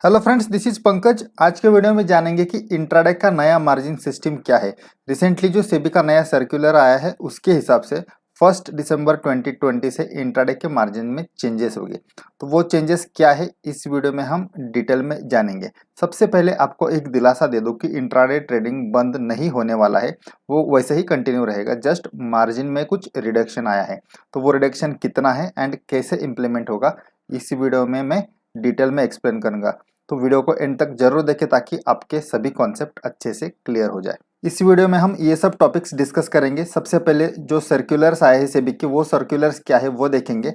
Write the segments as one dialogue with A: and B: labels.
A: Hello friends, this is Pankaj. आज के video में जानेंगे कि इंट्राडे का नया मार्जिन सिस्टम क्या है। रिसेंटली जो सेबी का नया सर्कुलर आया है उसके हिसाब से 1 दिसंबर 2020 से इंट्राडे के मार्जिन में चेंजेस होंगे। तो वो चेंजेस क्या है इस वीडियो में हम डिटेल में जानेंगे। सबसे पहले आपको एक दिलासा दे दूं कि इंट्राडे ट्रेडिंग बंद नहीं होने वाला है, वो वैसे ही कंटिन्यू रहेगा। जस्ट मार्जिन में कुछ रिडक्शन आया है, तो वो रिडक्शन कितना है एंड कैसे इम्प्लीमेंट होगा इस वीडियो में मैं डिटेल में एक्सप्लेन करूंगा। तो वीडियो को एंड तक जरूर देखें ताकि आपके सभी कॉन्सेप्ट अच्छे से क्लियर हो जाए। इस वीडियो में हम ये सब टॉपिक्स डिस्कस करेंगे। सबसे पहले जो सर्कुलर्स आए हैं सेबी के, वो सर्कुलर्स क्या है वो देखेंगे।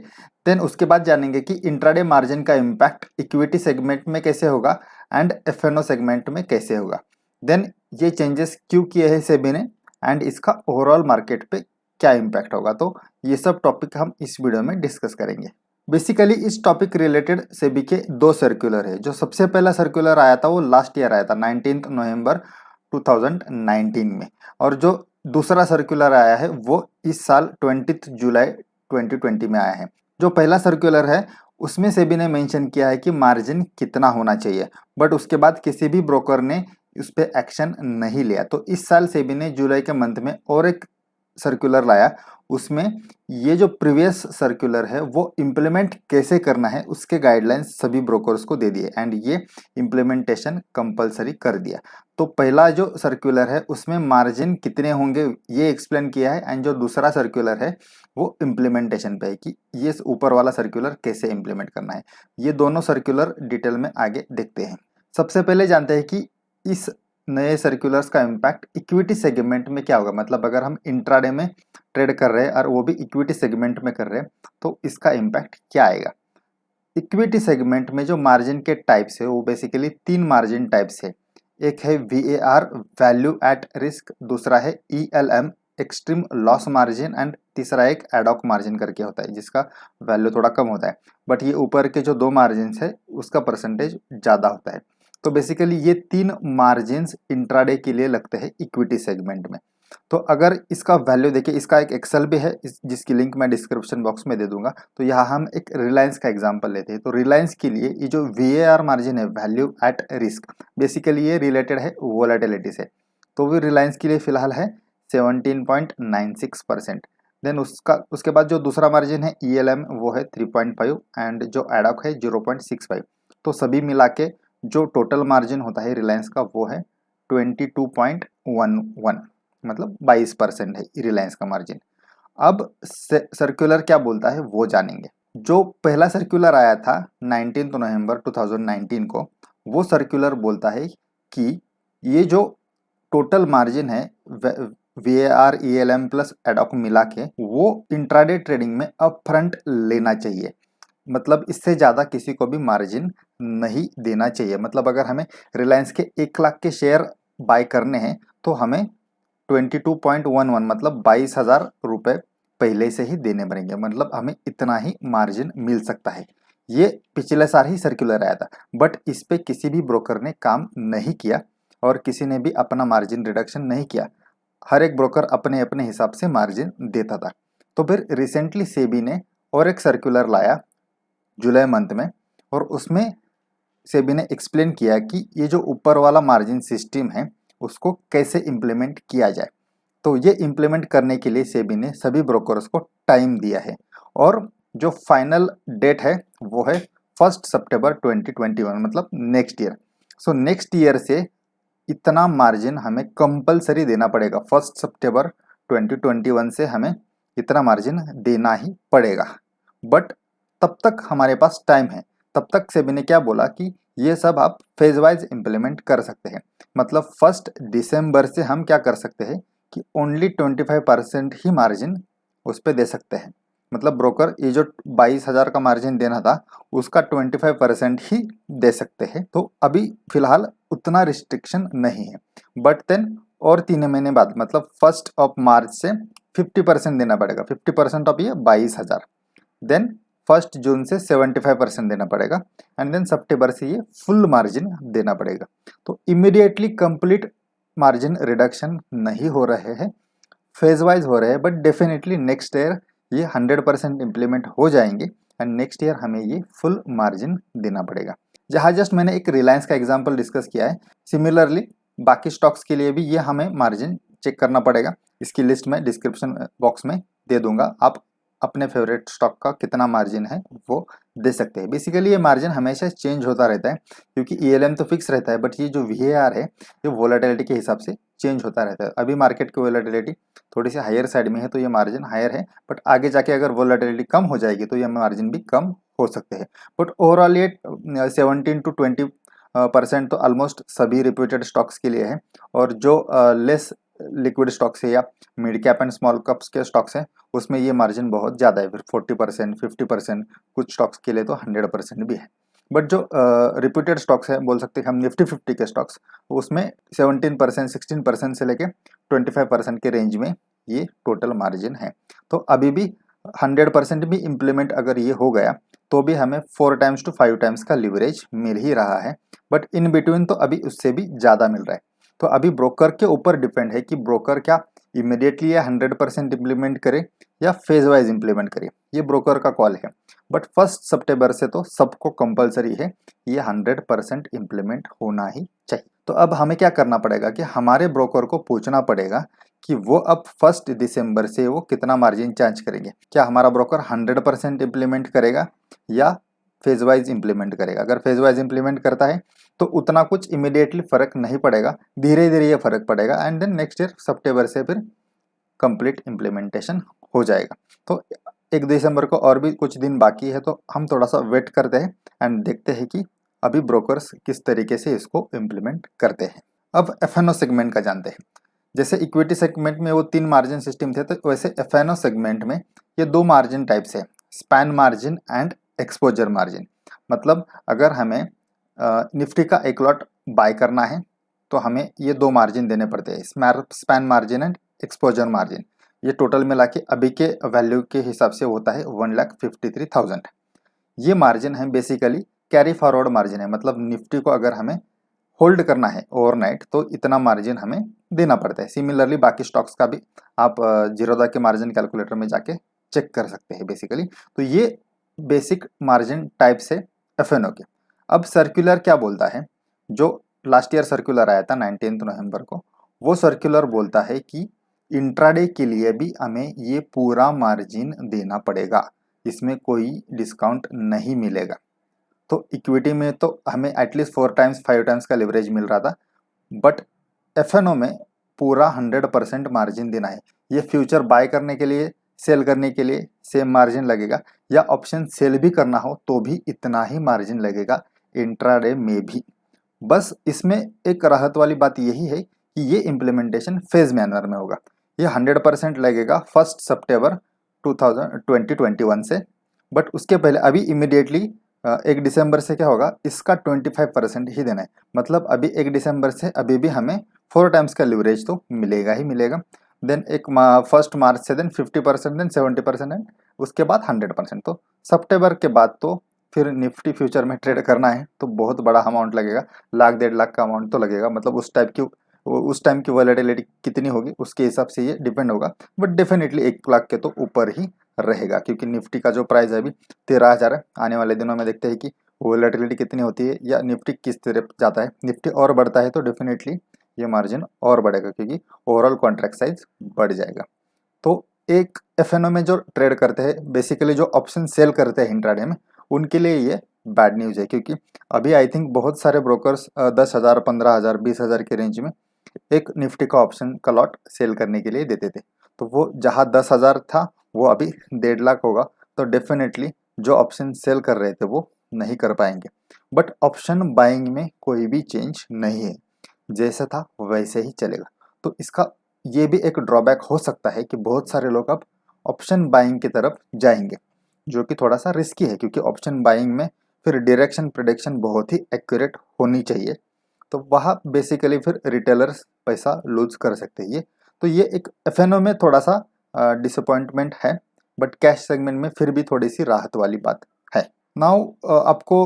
A: देन उसके बाद जानेंगे कि इंट्राडे मार्जिन का इम्पैक्ट इक्विटी सेगमेंट में कैसे होगा एंड एफएनओ सेगमेंट में कैसे होगा। देन ये चेंजेस क्यों किए हैं सेबी ने एंड इसका ओवरऑल मार्केट पे क्या इम्पैक्ट होगा। तो ये सब टॉपिक हम इस वीडियो में डिस्कस करेंगे। बेसिकली इस टॉपिक रिलेटेड सेबी के दो सर्कुलर है। जो सबसे पहला सर्कुलर आया था वो लास्ट ईयर आया था 19 नवंबर 2019 में, और जो दूसरा सर्कुलर आया है वो इस साल 20 जुलाई 2020 में आया है। जो पहला सर्कुलर है उसमें सेबी ने मेंशन किया है कि मार्जिन कितना होना चाहिए, बट उसके बाद किसी भी ब्रोकर ने उस पर एक्शन नहीं लिया। तो इस साल सेबी ने जुलाई के मंथ में और एक सर्कुलर लाया। उसमें ये जो प्रीवियस सर्कुलर है वो इम्प्लीमेंट कैसे करना है उसके गाइडलाइंस सभी ब्रोकर्स को दे दिए एंड ये इम्प्लीमेंटेशन कंपलसरी कर दिया। तो पहला जो सर्कुलर है उसमें मार्जिन कितने होंगे ये एक्सप्लेन किया है, एंड जो दूसरा सर्कुलर है वो इम्प्लीमेंटेशन पे है कि ये ऊपर वाला सर्कुलर कैसे इम्प्लीमेंट करना है। ये दोनों सर्कुलर डिटेल में आगे देखते हैं। सबसे पहले जानते हैं कि इस नए सर्कुलर्स का इम्पैक्ट इक्विटी सेगमेंट में क्या होगा। मतलब अगर हम इंट्राडे में ट्रेड कर रहे हैं और वो भी इक्विटी सेगमेंट में कर रहे हैं तो इसका इम्पैक्ट क्या आएगा। इक्विटी सेगमेंट में जो मार्जिन के टाइप्स है वो बेसिकली तीन मार्जिन टाइप्स है। एक है VAR वैल्यू एट रिस्क, दूसरा है ELM extreme loss margin, and तीसरा एक एडॉक मार्जिन करके होता है जिसका वैल्यू थोड़ा कम होता है, बट ये ऊपर के जो दो मार्जिन है उसका परसेंटेज ज़्यादा होता है। तो बेसिकली ये तीन मार्जिन इंट्राडे के लिए लगते हैं इक्विटी सेगमेंट में। तो अगर इसका वैल्यू देखिए, इसका एक एक्सेल भी है जिसकी लिंक मैं डिस्क्रिप्शन बॉक्स में दे दूंगा। तो यहाँ हम एक रिलायंस का एग्जांपल लेते हैं। तो रिलायंस के लिए ये जो VAR मार्जिन है वैल्यू एट रिस्क, बेसिकली ये रिलेटेड है वोलेटिलिटी से। तो वो रिलायंस के लिए फिलहाल है 17.96%। देन उसके बाद जो दूसरा मार्जिन है ELM वो है 3.5 एंड जो एडॉक है 0.65। तो सभी मिला के जो टोटल मार्जिन होता है रिलायंस का वो है 22.11, मतलब 22% है रिलायंस का मार्जिन। अब सर्कुलर क्या बोलता है वो जानेंगे। जो पहला सर्कुलर आया था 19 नवंबर 2019 को, वो सर्कुलर बोलता है कि ये जो टोटल मार्जिन है VAR ELM प्लस एडॉक मिला के वो इंट्राडे ट्रेडिंग में अप फ्रंट लेना चाहिए। मतलब इससे ज़्यादा किसी को भी मार्जिन नहीं देना चाहिए। मतलब अगर हमें रिलायंस के 1 लाख के शेयर बाय करने हैं तो हमें 22.11 मतलब 22,000 रुपये पहले से ही देने पड़ेंगे। मतलब हमें इतना ही मार्जिन मिल सकता है। ये पिछले साल ही सर्कुलर आया था, बट इस पे किसी भी ब्रोकर ने काम नहीं किया और किसी ने भी अपना मार्जिन रिडक्शन नहीं किया। हर एक ब्रोकर अपने अपने हिसाब से मार्जिन देता था। तो फिर रिसेंटली सेबी ने और एक सर्कुलर लाया जुलाई मंथ में, और उसमें सेबी ने एक्सप्लेन किया कि ये जो ऊपर वाला मार्जिन सिस्टम है उसको कैसे इम्प्लीमेंट किया जाए। तो ये इम्प्लीमेंट करने के लिए सेबी ने सभी ब्रोकर्स को टाइम दिया है, और जो फाइनल डेट है वो है 1 सितंबर 2021, मतलब next year. So next year से इतना मार्जिन हमें कंपलसरी देना पड़ेगा। 1 सितंबर 2021 से हमें इतना मार्जिन देना ही पड़ेगा। बट तब तक हमारे पास टाइम है। तब तक सेबी ने क्या बोला कि ये सब आप फेज वाइज इम्प्लीमेंट कर सकते हैं। मतलब 1 दिसंबर से हम क्या कर सकते हैं कि ओनली 25% ही मार्जिन उस पर दे सकते हैं। मतलब ब्रोकर ये जो 22,000 का मार्जिन देना था उसका 25% ही दे सकते हैं। तो अभी फिलहाल उतना रिस्ट्रिक्शन नहीं है, बट देन और 3 महीने बाद मतलब 1 मार्च से 50% देना पड़ेगा। 50% ऑफ ये 22,000। देन 1 जून से 75% देना पड़ेगा, एंड देन सितंबर से ये फुल मार्जिन देना पड़ेगा। तो इमीडिएटली कंप्लीट मार्जिन रिडक्शन नहीं हो रहे हैं, फेज वाइज हो रहे हैं, बट डेफिनेटली नेक्स्ट ईयर ये 100% इम्प्लीमेंट हो जाएंगे एंड नेक्स्ट ईयर हमें ये फुल मार्जिन देना पड़ेगा। जहाँ जस्ट मैंने एक रिलायंस का एग्जांपल डिस्कस किया है, सिमिलरली बाकी स्टॉक्स के लिए भी ये हमें मार्जिन चेक करना पड़ेगा। इसकी लिस्ट मैं डिस्क्रिप्शन बॉक्स में दे दूंगा, आप अपने फेवरेट स्टॉक का कितना मार्जिन है वो दे सकते हैं। बेसिकली ये मार्जिन हमेशा चेंज होता रहता है, क्योंकि ईएलएम तो फिक्स रहता है, बट ये जो वीएआर है ये वोलेटिलिटी के हिसाब से चेंज होता रहता है। अभी मार्केट की वोलेटिलिटी थोड़ी सी हायर साइड में है तो ये मार्जिन हायर है, बट आगे जाके अगर वोलेटिलिटी कम हो जाएगी तो ये मार्जिन भी कम हो सकते हैं। बट ओवरऑल ये 17 to 20% तो ऑलमोस्ट सभी रिप्यूटेड स्टॉक्स के लिए है, और जो लेस लिक्विड स्टॉक्स है या mid cap and small caps के स्टॉक्स हैं उसमें ये मार्जिन बहुत ज़्यादा है, फिर 40%, 50%, कुछ स्टॉक्स के लिए तो 100% भी है। बट जो रिप्यूटेड स्टॉक्स है, बोल सकते हैं हम निफ्टी 50 के स्टॉक्स, उसमें 17%, 16% से लेके 25% के रेंज में ये टोटल मार्जिन है। तो अभी भी 100% भी इम्प्लीमेंट अगर ये हो गया तो भी हमें 4 टाइम्स to 5 टाइम्स का लिवरेज मिल ही रहा है, बट इन बिटवीन तो अभी उससे भी ज़्यादा मिल रहा है। तो अभी ब्रोकर के ऊपर डिपेंड है कि ब्रोकर क्या इमिडिएटली या 100% इम्प्लीमेंट करे या फेज वाइज इम्प्लीमेंट करे, ये ब्रोकर का कॉल है। बट 1 सितंबर से तो सबको कंपलसरी है, ये 100% इम्प्लीमेंट होना ही चाहिए। तो अब हमें क्या करना पड़ेगा कि हमारे ब्रोकर को पूछना पड़ेगा कि वो अब 1 दिसंबर से वो कितना मार्जिन चार्ज करेंगे। क्या हमारा ब्रोकर 100% इम्प्लीमेंट करेगा या फेज वाइज इम्प्लीमेंट करेगा। अगर फेज वाइज इम्प्लीमेंट करता है तो उतना कुछ इमिडिएटली फर्क नहीं पड़ेगा, धीरे धीरे ये फर्क पड़ेगा, एंड देन नेक्स्ट ईयर सितंबर से फिर कंप्लीट इम्प्लीमेंटेशन हो जाएगा। तो 1 दिसंबर को और भी कुछ दिन बाकी है, तो हम थोड़ा सा वेट करते हैं एंड देखते हैं कि अभी ब्रोकर्स किस तरीके से इसको इम्प्लीमेंट करते हैं। अब एफएनओ सेगमेंट का जानते हैं। जैसे इक्विटी सेगमेंट में वो 3 मार्जिन सिस्टम थे, तो वैसे एफएनओ सेगमेंट में ये 2 मार्जिन टाइप्स है, span margin and exposure margin. मतलब अगर हमें निफ्टी का एक लॉट बाय करना है तो हमें ये 2 मार्जिन देने पड़ते हैं, span margin and exposure margin. ये टोटल मिला के अभी के वैल्यू के हिसाब से होता है 1,53,000। ये मार्जिन है बेसिकली कैरी फॉरवर्ड मार्जिन है, मतलब निफ्टी को अगर हमें होल्ड करना है ओवरनाइट तो इतना मार्जिन हमें देना पड़ता है। सिमिलरली बाकी स्टॉक्स का भी आप जीरोधा के मार्जिन कैलकुलेटर में जाके चेक कर सकते हैं बेसिकली। तो ये बेसिक मार्जिन टाइप से एफएनओ के। अब सर्कुलर क्या बोलता है, जो लास्ट ईयर सर्कुलर आया था 19 नवंबर को, वो सर्कुलर बोलता है कि इंट्राडे के लिए भी हमें ये पूरा मार्जिन देना पड़ेगा, इसमें कोई डिस्काउंट नहीं मिलेगा। तो इक्विटी में तो हमें एटलीस्ट 4 टाइम्स 5 टाइम्स का लिवरेज मिल रहा था, बट एफएनओ में पूरा 100% मार्जिन देना है। ये फ्यूचर बाय करने के लिए, सेल करने के लिए सेम मार्जिन लगेगा, या ऑप्शन सेल भी करना हो तो भी इतना ही मार्जिन लगेगा इंट्राडे में भी। बस इसमें एक राहत वाली बात यही है कि ये इम्प्लीमेंटेशन फेज मैनर में होगा। ये 100% लगेगा 1 सितंबर 2021 से, बट उसके पहले अभी इमिडिएटली 1 दिसंबर से क्या होगा, इसका 25% ही देना है। मतलब अभी 1 दिसंबर से अभी भी हमें 4 टाइम्स का लिवरेज तो मिलेगा ही मिलेगा। देन 1 मार्च से देन 50%, देन 70%, एंड उसके बाद 100%। तो सितंबर के बाद तो फिर निफ्टी फ्यूचर में ट्रेड करना है तो बहुत बड़ा अमाउंट लगेगा, 1,00,000 1,50,000 का अमाउंट तो लगेगा। मतलब उस टाइम की वॉलेटिलिटी कितनी होगी उसके हिसाब से ये डिपेंड होगा, बट डेफिनेटली 1,00,000 के तो ऊपर ही रहेगा, क्योंकि निफ्टी का जो प्राइस है अभी 13,000 है। आने वाले दिनों में देखते हैं कि वॉलेटिलिटी कितनी होती है या निफ्टी किस तरफ जाता है। निफ्टी और बढ़ता है तो डेफिनेटली ये मार्जिन और बढ़ेगा, क्योंकि ओवरऑल कॉन्ट्रैक्ट साइज बढ़ जाएगा। तो एक एफएनओ में जो ट्रेड करते हैं, बेसिकली जो ऑप्शन सेल करते हैं इंट्राडे में, उनके लिए ये बैड न्यूज़ है, क्योंकि अभी आई थिंक बहुत सारे ब्रोकर्स 10,000, 15,000, 20,000 के रेंज में एक निफ्टी का ऑप्शन का लॉट सेल करने के लिए देते थे। तो वो जहाँ 10,000 था वो अभी 1,50,000 होगा, तो डेफिनेटली जो ऑप्शन सेल कर रहे थे वो नहीं कर पाएंगे। बट ऑप्शन बाइंग में कोई भी चेंज नहीं है, जैसा था वैसे ही चलेगा। तो इसका ये भी एक ड्रॉबैक हो सकता है कि बहुत सारे लोग अब ऑप्शन बाइंग की तरफ जाएंगे, जो कि थोड़ा सा रिस्की है, क्योंकि ऑप्शन बाइंग में फिर डायरेक्शन प्रेडिक्शन बहुत ही एक्यूरेट होनी चाहिए। तो वहाँ बेसिकली फिर रिटेलर्स पैसा लूज कर सकते हैं। तो ये एक एफएनओ में थोड़ा सा डिसअपॉइंटमेंट है, बट कैश सेगमेंट में फिर भी थोड़ी सी राहत वाली बात है। नाउ आपको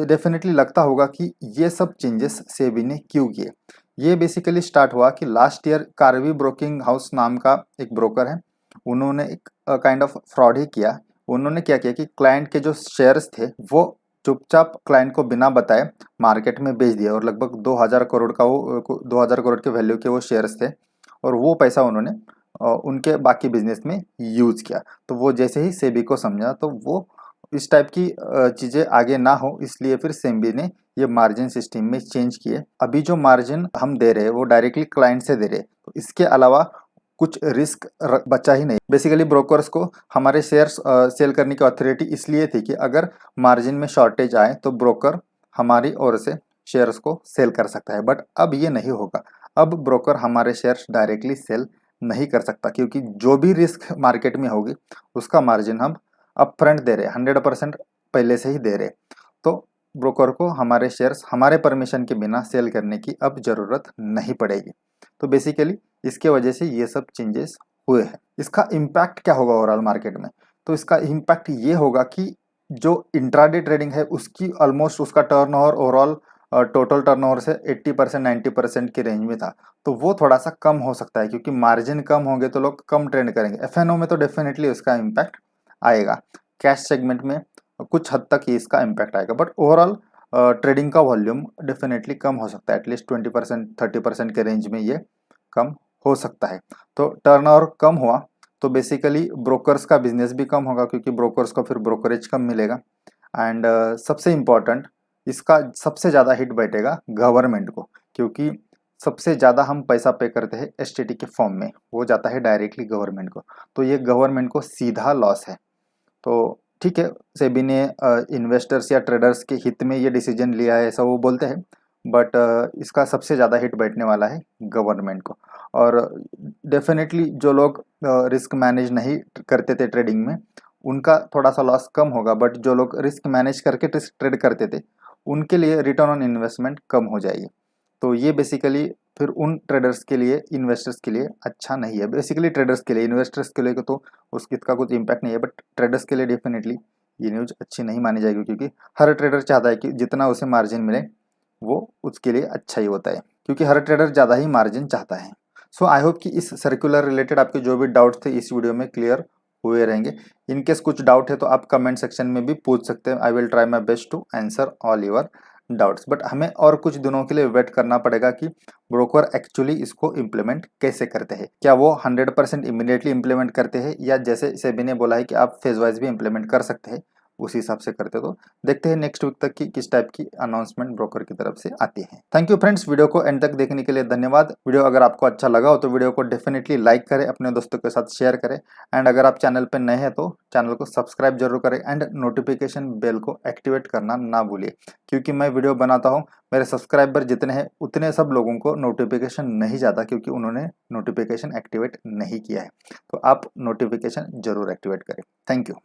A: डेफिनेटली लगता होगा कि ये सब चेंजेस सेबी ने क्यों किए। ये बेसिकली स्टार्ट हुआ कि last year Karvy broking house नाम का एक ब्रोकर है, उन्होंने एक काइंड ऑफ फ्रॉड ही किया। उन्होंने क्या किया कि क्लाइंट के जो शेयर्स थे वो चुपचाप क्लाइंट को बिना बताए मार्केट में बेच दिया और लगभग 2000 करोड़ का वो 2000 करोड़ के वैल्यू के वो शेयर्स थे और वो पैसा उन्होंने उनके बाकी बिजनेस में यूज किया। तो वो जैसे ही सेबी को समझा तो वो इस टाइप की चीजें आगे ना हो, इसलिए फिर सेबी ने ये मार्जिन सिस्टम में चेंज किए। अभी जो मार्जिन हम दे रहे हैं वो डायरेक्टली क्लाइंट से दे रहे हैं, तो इसके अलावा कुछ रिस्क बचा ही नहीं। बेसिकली ब्रोकर्स को हमारे शेयर्स सेल करने की अथॉरिटी इसलिए थी कि अगर मार्जिन में शॉर्टेज आए तो ब्रोकर हमारी ओर से शेयर्स को सेल कर सकता है। बट अब ये नहीं होगा, अब ब्रोकर हमारे शेयर्स डायरेक्टली सेल नहीं कर सकता, क्योंकि जो भी रिस्क मार्केट में होगी उसका मार्जिन हम अपफ्रंट दे रहे, 100% पहले से ही दे रहे। तो ब्रोकर को हमारे शेयर्स हमारे परमिशन के बिना सेल करने की अब जरूरत नहीं पड़ेगी। तो बेसिकली इसके वजह से ये सब चेंजेस हुए हैं। इसका इम्पैक्ट क्या होगा ओवरऑल मार्केट में? तो इसका इम्पैक्ट ये होगा कि जो इंट्राडे ट्रेडिंग है उसकी ऑलमोस्ट उसका टर्नओवर ओवरऑल टोटल टर्नओवर से 80% 90% के रेंज में था, तो वो थोड़ा सा कम हो सकता है, क्योंकि मार्जिन कम होंगे तो लोग कम ट्रेड करेंगे। एफएनओ में तो डेफिनेटली उसका इम्पैक्ट आएगा, कैश सेगमेंट में कुछ हद तक इसका इम्पैक्ट आएगा, बट ओवरऑल ट्रेडिंग का वॉल्यूम डेफिनेटली कम हो सकता है, एटलीस्ट 20% 30% के रेंज में ये कम हो सकता है। तो टर्नओवर कम हुआ तो बेसिकली ब्रोकर्स का बिजनेस भी कम होगा, क्योंकि ब्रोकर्स को फिर ब्रोकरेज कम मिलेगा। एंड सबसे इम्पॉर्टेंट, इसका सबसे ज़्यादा हिट बैठेगा गवर्नमेंट को, क्योंकि सबसे ज़्यादा हम पैसा पे करते हैं एसटीटी के फॉर्म में, वो जाता है डायरेक्टली गवर्नमेंट को, तो ये गवर्नमेंट को सीधा लॉस है। तो ठीक है, सेबी ने इन्वेस्टर्स या ट्रेडर्स के हित में ये डिसीजन लिया है ऐसा वो बोलते हैं, बट इसका सबसे ज़्यादा हिट बैठने वाला है गवर्नमेंट को। और डेफिनेटली जो लोग रिस्क मैनेज नहीं करते थे ट्रेडिंग में उनका थोड़ा सा लॉस कम होगा, बट जो लोग रिस्क मैनेज करके ट्रेड करते थे उनके लिए रिटर्न ऑन इन्वेस्टमेंट कम हो जाएगी। तो ये बेसिकली फिर उन ट्रेडर्स के लिए, इन्वेस्टर्स के लिए अच्छा नहीं है। बेसिकली ट्रेडर्स के लिए, इन्वेस्टर्स के लिए तो इसका कुछ इम्पैक्ट नहीं है, बट ट्रेडर्स के लिए डेफिनेटली ये न्यूज़ अच्छी नहीं मानी जाएगी, क्योंकि हर ट्रेडर चाहता है कि जितना उसे मार्जिन मिले वो उसके लिए अच्छा ही होता है, क्योंकि हर ट्रेडर ज़्यादा ही मार्जिन चाहता है। सो आई होप कि इस सर्कुलर रिलेटेड आपके जो भी डाउट्स थे इस वीडियो में क्लियर हुए रहेंगे। इनकेस कुछ डाउट है तो आप कमेंट सेक्शन में भी पूछ सकते हैं। I will try my best to answer all your doubts, but हमें और कुछ दिनों के लिए वेट करना पड़ेगा कि ब्रोकर एक्चुअली इसको इम्प्लीमेंट कैसे करते हैं। क्या वो 100% इमीडिएटली इम्प्लीमेंट करते हैं, या जैसे सेबी ने बोला है कि आप फेज वाइज भी इम्प्लीमेंट कर सकते हैं, उसी हिसाब से करते। तो देखते हैं नेक्स्ट वीक तक की किस टाइप की अनाउंसमेंट ब्रोकर की तरफ से आती है। थैंक यू फ्रेंड्स, वीडियो को एंड तक देखने के लिए धन्यवाद। वीडियो अगर आपको अच्छा लगा हो तो वीडियो को डेफिनेटली लाइक करें, अपने दोस्तों के साथ शेयर करें, एंड अगर आप चैनल पर नए हैं तो चैनल को सब्सक्राइब जरूर करें एंड नोटिफिकेशन बेल को एक्टिवेट करना ना भूलिए, क्योंकि मैं वीडियो बनाता हूँ, मेरे सब्सक्राइबर जितने हैं उतने सब लोगों को नोटिफिकेशन नहीं जाता, क्योंकि उन्होंने नोटिफिकेशन एक्टिवेट नहीं किया है। तो आप नोटिफिकेशन जरूर एक्टिवेट करें। Thank you.